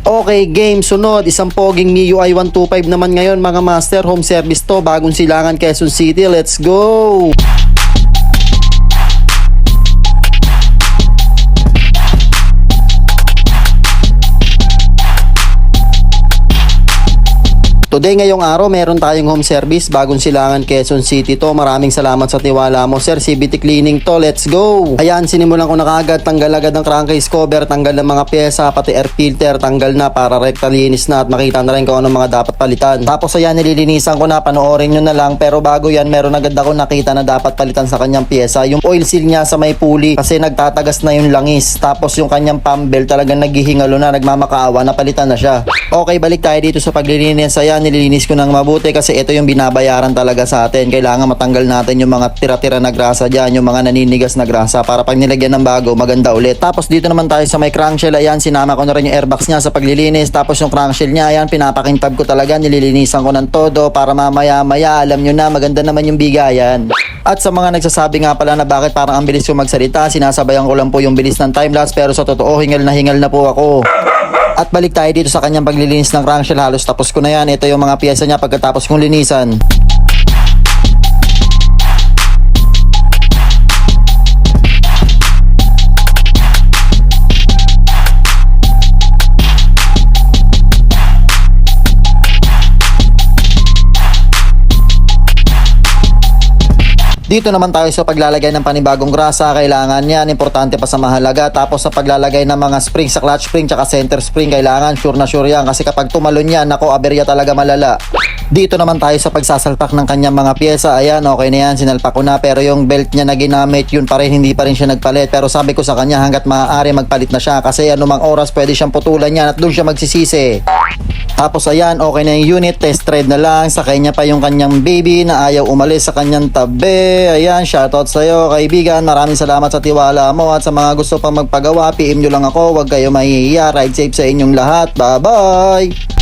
Okay, game. Sunod, isang poging MIUI 125 naman ngayon mga master. Home service to, bagong silangan, Quezon City. Let's go! Today ngayong araw meron tayong home service, bagong silangan, Quezon City to. Maraming salamat sa tiwala mo sir. CVT cleaning to, let's go. Ayan, sinimulan ko na kagad, tanggal agad ng crankcase cover, tanggal ng mga pyesa, pati air filter, tanggal na para rekta linis na at makita na rin kung anong mga dapat palitan. Tapos ayan, nililinisan ko na, panoorin nyo na lang. Pero bago yan, meron agad ako nakita na dapat palitan sa kanyang pyesa, yung oil seal niya sa may pulley kasi nagtatagas na yung langis. Tapos yung kanyang pump belt talagang naghihingalo na, nagmamakaawa, napalitan na siya. Okay, balik tayo dito sa paglilinis. Ayan, nililinis ko ng mabuti kasi ito yung binabayaran talaga sa atin. Kailangan matanggal natin yung mga tira-tira na grasa dyan, yung mga naninigas na grasa para pag nilagyan ng bago, maganda ulit. Tapos dito naman tayo sa may crankshell. Ayan, sinama ko na rin yung airbox niya sa paglilinis. Tapos yung crankshell niya, ayan, pinapakintab ko talaga. Nililinisan ko ng todo para mamaya-maya, alam nyo na, maganda naman yung bigayan. At sa mga nagsasabi nga pala na bakit parang ang bilis ko magsalita, sinasabayan ko lang po yung bilis ng timelapse, pero sa totoo, hingal na po ako. At balik tayo dito sa kanyang paglilinis ng crankshell. Halos tapos ko na yan. Ito yung mga piyesa niya pagkatapos kong linisan. Dito naman tayo sa paglalagay ng panibagong grasa. Kailangan yan, importante pa sa mahalaga. Tapos sa paglalagay ng mga spring, sa clutch spring tsaka center spring, kailangan sure na sure yan. Kasi kapag tumalon yan, nako, aberya talaga malala. Dito naman tayo sa pagsasalpak ng kanyang mga pyesa. Ayan, okay na yan, sinalpak ko na. Pero yung belt niya na ginamit, yun pa rin, hindi pa rin siya nagpalit. Pero sabi ko sa kanya, hanggat maaari magpalit na siya. Kasi anumang oras pwede siyang putulan yan at doon siya magsisisi. Tapos ayan, okay na yung unit, test ride na lang. Sa kanya pa yung kanyang baby na ayaw umalis sa kanyang tabi. Ayan, shoutout sa'yo kaibigan. Maraming salamat sa tiwala mo. At sa mga gusto pang magpagawa, PM nyo lang ako. Huwag kayo mahihiya. Ride safe sa inyong lahat. Bye bye.